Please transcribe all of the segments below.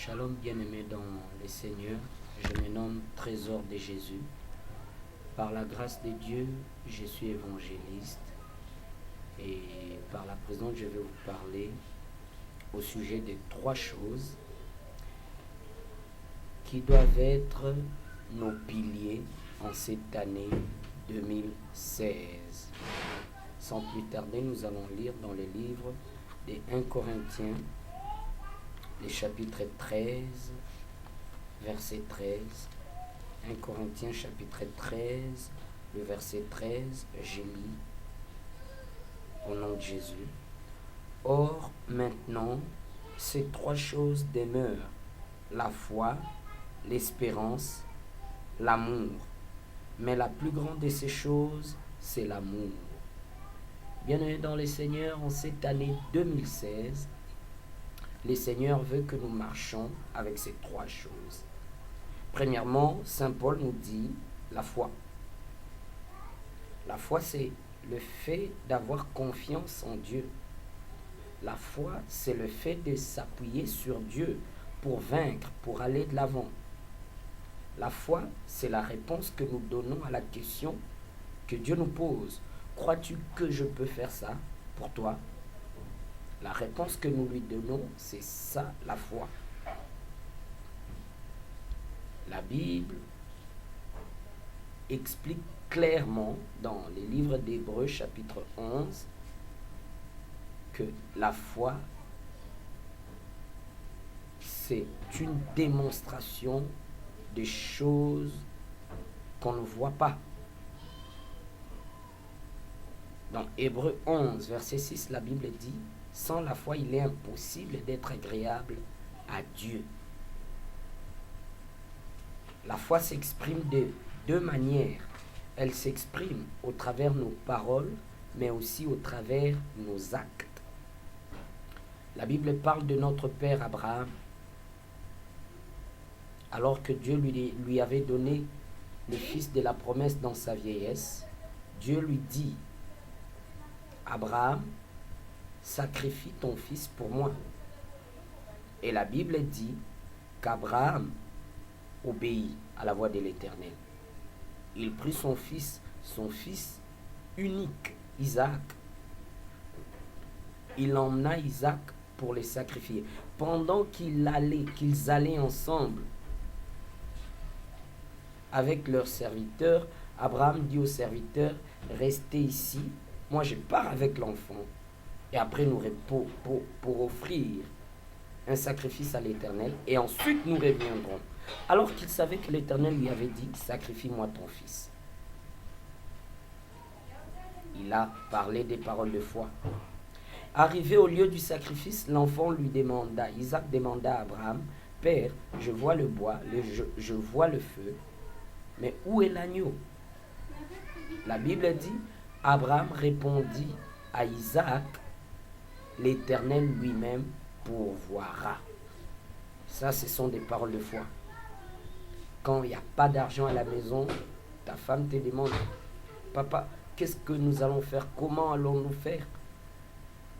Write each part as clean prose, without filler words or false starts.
Shalom bien-aimés dans les Seigneurs, je me nomme Trésor de Jésus. Par la grâce de Dieu, je suis évangéliste et par la présence, je vais vous parler au sujet de 3 choses qui doivent être nos piliers en cette année 2016. Sans plus tarder, nous allons lire dans les livres des 1 Corinthiens, les chapitres 13, verset 13. 1 Corinthiens chapitre 13, le verset 13, je lis au nom de Jésus. Or, maintenant, ces 3 choses demeurent, la foi, l'espérance, l'amour. Mais la plus grande de ces choses, c'est l'amour. Bien-aimés dans les Seigneurs, en cette année 2016, le Seigneur veut que nous marchions avec ces 3 choses. Premièrement, Saint Paul nous dit la foi. La foi, c'est le fait d'avoir confiance en Dieu. La foi, c'est le fait de s'appuyer sur Dieu pour vaincre, pour aller de l'avant. La foi, c'est la réponse que nous donnons à la question que Dieu nous pose. Crois-tu que je peux faire ça pour toi? La réponse que nous lui donnons, c'est ça, la foi. La Bible explique clairement dans les livres d'Hébreux chapitre 11 que la foi, c'est une démonstration des choses qu'on ne voit pas. Dans Hébreux 11, verset 6, la Bible dit « Sans la foi, il est impossible d'être agréable à Dieu. » La foi s'exprime de 2 manières. Elle s'exprime au travers de nos paroles, mais aussi au travers de nos actes. La Bible parle de notre père Abraham. Alors que Dieu lui avait donné le fils de la promesse dans sa vieillesse, Dieu lui dit « Abraham, sacrifie ton fils pour moi. » Et la Bible dit qu'Abraham obéit à la voix de l'Éternel. Il prit son fils unique, Isaac. Il emmena Isaac pour le sacrifier. Pendant qu'ils allaient ensemble avec leur serviteur, Abraham dit au serviteur, restez ici, moi je pars avec l'enfant, et après nous pour offrir un sacrifice à l'Éternel, et ensuite nous reviendrons. Alors qu'il savait que l'Éternel lui avait dit, sacrifie-moi ton fils. Il a parlé des paroles de foi. Arrivé au lieu du sacrifice, l'enfant lui demanda, Isaac demanda à Abraham, Père, je vois le bois, je vois le feu, mais où est l'agneau? La Bible dit, Abraham répondit à Isaac, l'Éternel lui-même pourvoira. Ça, ce sont des paroles de foi. Quand il n'y a pas d'argent à la maison, ta femme te demande, papa, qu'est-ce que nous allons faire? Comment allons-nous faire?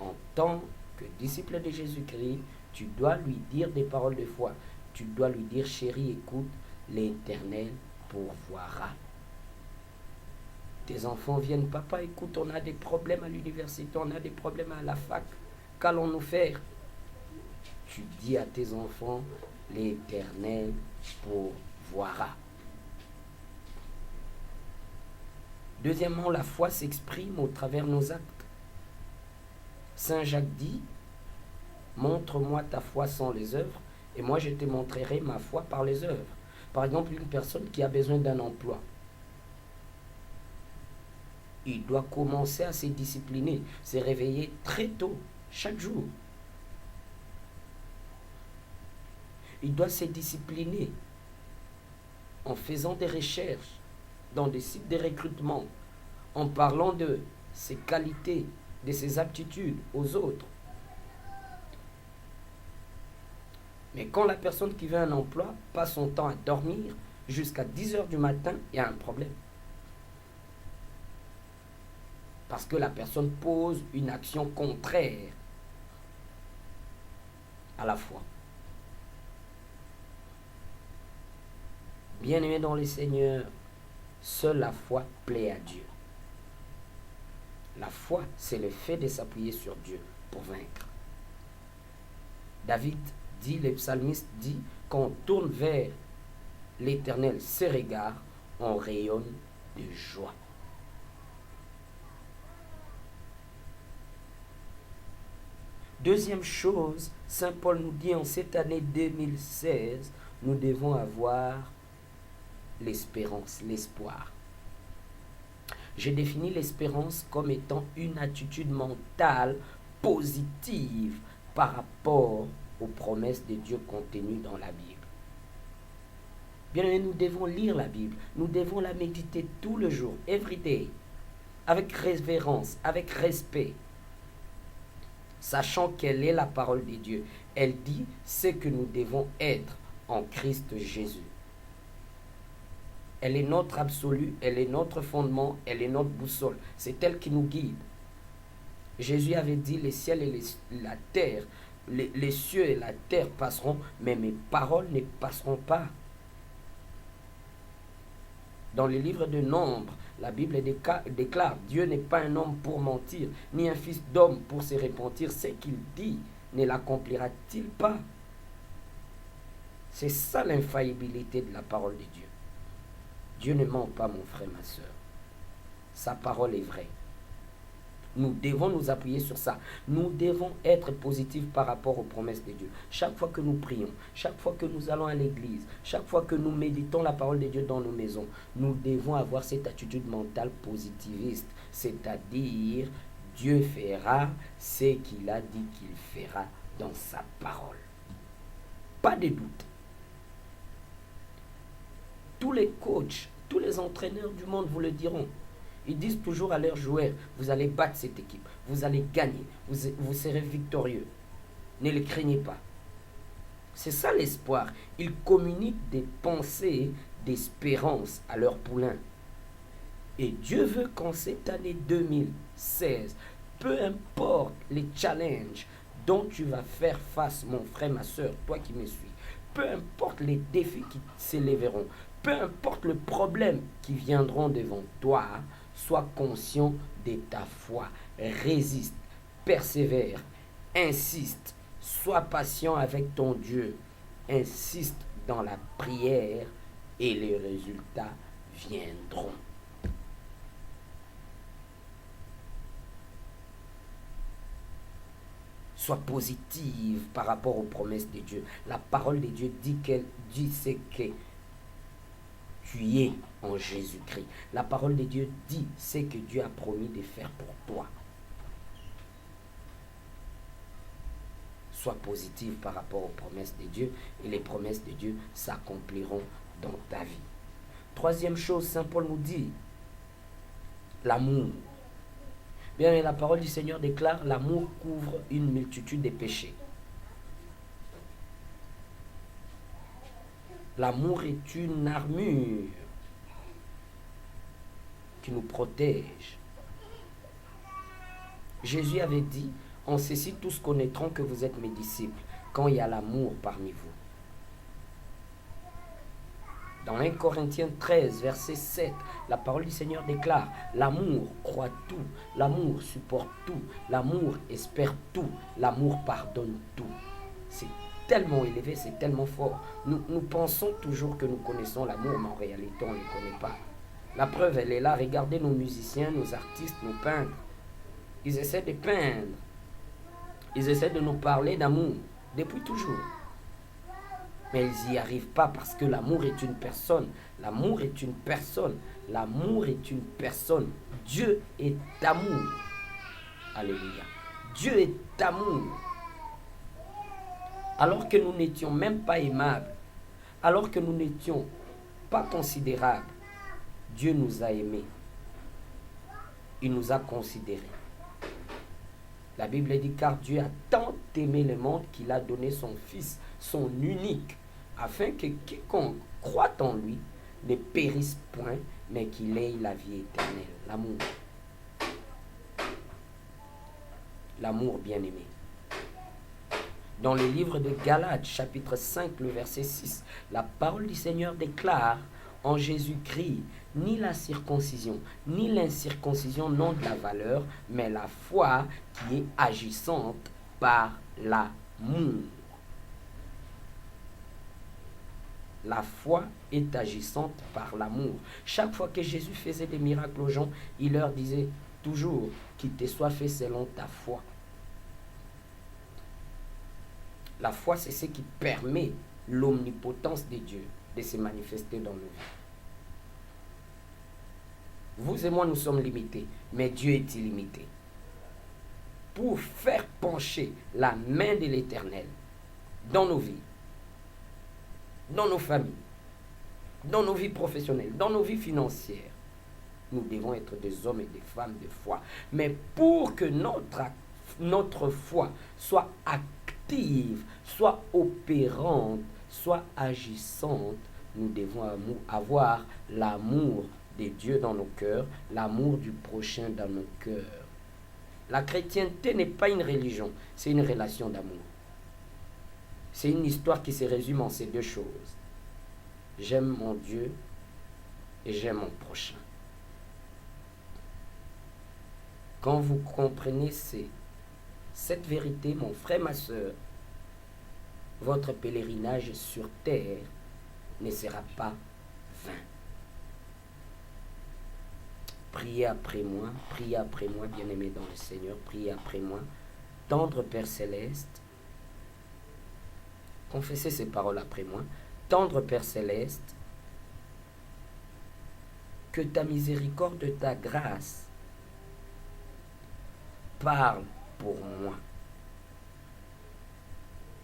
En tant que disciple de Jésus-Christ, tu dois lui dire des paroles de foi. Tu dois lui dire, chérie, écoute, l'Éternel pourvoira. Tes enfants viennent, papa, écoute, on a des problèmes à l'université, on a des problèmes à la fac. Qu'allons-nous faire? Tu dis à tes enfants, l'Éternel pourvoira. Deuxièmement, la foi s'exprime au travers de nos actes. Saint Jacques dit, montre-moi ta foi sans les œuvres, et moi je te montrerai ma foi par les œuvres. Par exemple, une personne qui a besoin d'un emploi, il doit commencer à se discipliner, se réveiller très tôt, chaque jour. Il doit se discipliner en faisant des recherches dans des sites de recrutement, en parlant de ses qualités, de ses aptitudes aux autres. Mais quand la personne qui veut un emploi passe son temps à dormir jusqu'à 10 heures du matin, il y a un problème. Parce que la personne pose une action contraire à la foi. Bien-aimés dans le Seigneur, seule la foi plaît à Dieu. La foi, c'est le fait de s'appuyer sur Dieu pour vaincre. David dit, le psalmiste dit, quand on tourne vers l'Éternel ses regards, on rayonne de joie. Deuxième chose, Saint Paul nous dit en cette année 2016, nous devons avoir l'espérance, l'espoir. J'ai défini l'espérance comme étant une attitude mentale positive par rapport aux promesses de Dieu contenues dans la Bible. Bien aimé, nous devons lire la Bible, nous devons la méditer tout le jour, every day, avec révérence, avec respect, sachant qu'elle est la parole de Dieu. Elle dit ce que nous devons être en Christ Jésus. Elle est notre absolu, elle est notre fondement, elle est notre boussole. C'est elle qui nous guide. Jésus avait dit, les ciels et la terre, les cieux et la terre passeront, mais mes paroles ne passeront pas. Dans le livre de Nombre, la Bible déclare, Dieu n'est pas un homme pour mentir, ni un fils d'homme pour se repentir. Ce qu'il dit, ne l'accomplira-t-il pas? C'est ça l'infaillibilité de la parole de Dieu. Dieu ne ment pas, mon frère, ma soeur. Sa parole est vraie. Nous devons nous appuyer sur ça. Nous devons être positifs par rapport aux promesses de Dieu. Chaque fois que nous prions, chaque fois que nous allons à l'église, chaque fois que nous méditons la parole de Dieu dans nos maisons, nous devons avoir cette attitude mentale positiviste. C'est-à-dire, Dieu fera ce qu'il a dit qu'il fera dans sa parole. Pas de doute. Tous les coachs, tous les entraîneurs du monde vous le diront. Ils disent toujours à leurs joueurs, vous allez battre cette équipe, vous allez gagner, vous serez victorieux. Ne le craignez pas. C'est ça l'espoir. Ils communiquent des pensées d'espérance à leurs poulains. Et Dieu veut qu'en cette année 2016, peu importe les challenges dont tu vas faire face, mon frère, ma soeur, toi qui me suis, peu importe les défis qui s'élèveront, peu importe le problème qui viendront devant toi, sois conscient de ta foi. Résiste, persévère, insiste, sois patient avec ton Dieu, insiste dans la prière et les résultats viendront. Sois positive par rapport aux promesses de Dieu. La parole de Dieu dit ce que tu es en Jésus-Christ. La parole de Dieu dit ce que Dieu a promis de faire pour toi. Sois positive par rapport aux promesses de Dieu et les promesses de Dieu s'accompliront dans ta vie. Troisième chose, Saint Paul nous dit, l'amour. Bien, la parole du Seigneur déclare, l'amour couvre une multitude de péchés. L'amour est une armure qui nous protège. Jésus avait dit, en ceci tous connaîtront que vous êtes mes disciples, quand il y a l'amour parmi vous. Dans 1 Corinthiens 13, verset 7, la parole du Seigneur déclare, l'amour croit tout, l'amour supporte tout, l'amour espère tout, l'amour pardonne tout. C'est tellement élevé, c'est tellement fort. Nous pensons toujours que nous connaissons l'amour, mais en réalité, on ne le connaît pas. La preuve, elle est là. Regardez nos musiciens, nos artistes, nos peintres. Ils essaient de peindre. Ils essaient de nous parler d'amour, depuis toujours. Mais ils n'y arrivent pas parce que l'amour est une personne. L'amour est une personne. L'amour est une personne. Dieu est amour. Alléluia. Dieu est amour. Alors que nous n'étions même pas aimables, alors que nous n'étions pas considérables, Dieu nous a aimés. Il nous a considérés. La Bible dit, car Dieu a tant aimé le monde qu'il a donné son Fils, son unique, afin que quiconque croit en lui ne périsse point, mais qu'il ait la vie éternelle. L'amour. L'amour bien-aimé. Dans le livre de Galates, chapitre 5, le verset 6, la parole du Seigneur déclare, En Jésus-Christ, ni la circoncision, ni l'incirconcision n'ont de la valeur, mais la foi qui est agissante par l'amour. La foi est agissante par l'amour. Chaque fois que Jésus faisait des miracles aux gens, il leur disait toujours qu'il te soit fait selon ta foi. La foi, c'est ce qui permet l'omnipotence de Dieu de se manifester dans nos vies. Vous et moi, nous sommes limités, mais Dieu est illimité. Pour faire pencher la main de l'Éternel dans nos vies, dans nos familles, dans nos vies professionnelles, dans nos vies financières, nous devons être des hommes et des femmes de foi. Mais pour que notre foi soit active, soit opérante, soit agissante, nous devons avoir l'amour de Dieu dans nos cœurs, l'amour du prochain dans nos cœurs. La chrétienté n'est pas une religion, c'est une relation d'amour. C'est une histoire qui se résume en ces deux choses. J'aime mon Dieu et j'aime mon prochain. Quand vous comprenez cette vérité, mon frère, ma soeur, votre pèlerinage sur terre ne sera pas vain. Priez après moi, bien-aimés dans le Seigneur, priez après moi. Tendre Père Céleste, confessez ces paroles après moi. Tendre Père Céleste, que ta miséricorde, ta grâce parle pour moi.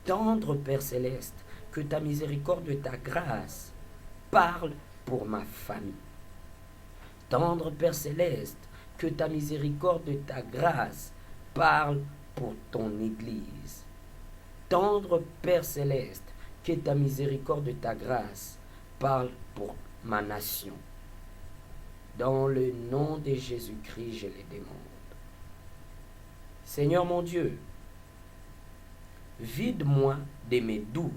Tendre Père Céleste, que ta miséricorde, ta grâce parle pour ma famille. Tendre Père Céleste, que ta miséricorde, ta grâce parle pour ton Église. Tendre Père Céleste, que ta miséricorde, ta grâce parle pour ma nation. Dans le nom de Jésus-Christ, je les demande. Seigneur mon Dieu, vide-moi de mes doutes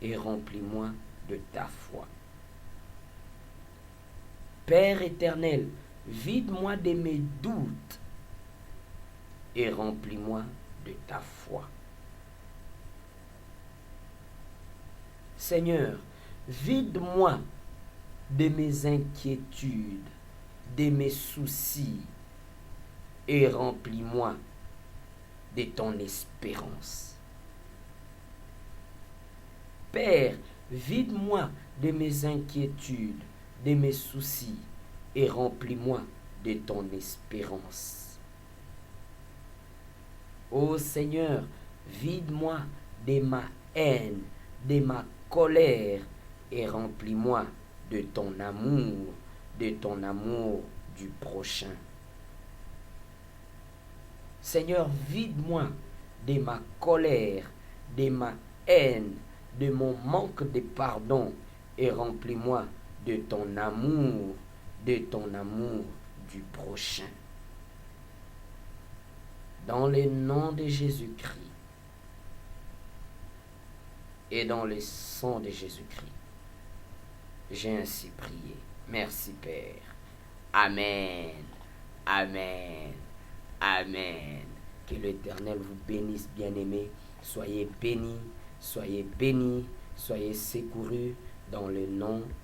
et remplis-moi de ta foi. Père éternel, vide-moi de mes doutes et remplis-moi de ta foi. Seigneur, vide-moi de mes inquiétudes, de mes soucis et remplis-moi de ton espérance. Père, vide-moi de mes inquiétudes, de mes soucis et remplis-moi de ton espérance. Ô Seigneur, vide-moi de ma haine, de ma colère et remplis-moi de ton amour du prochain. Seigneur, vide-moi de ma colère, de ma haine, de mon manque de pardon et remplis-moi de ton amour du prochain. Dans le nom de Jésus-Christ et dans le sang de Jésus-Christ, j'ai ainsi prié. Merci Père. Amen. Amen. Amen. Que l'Éternel vous bénisse, bien-aimés. Soyez bénis, soyez bénis, soyez secourus dans le nom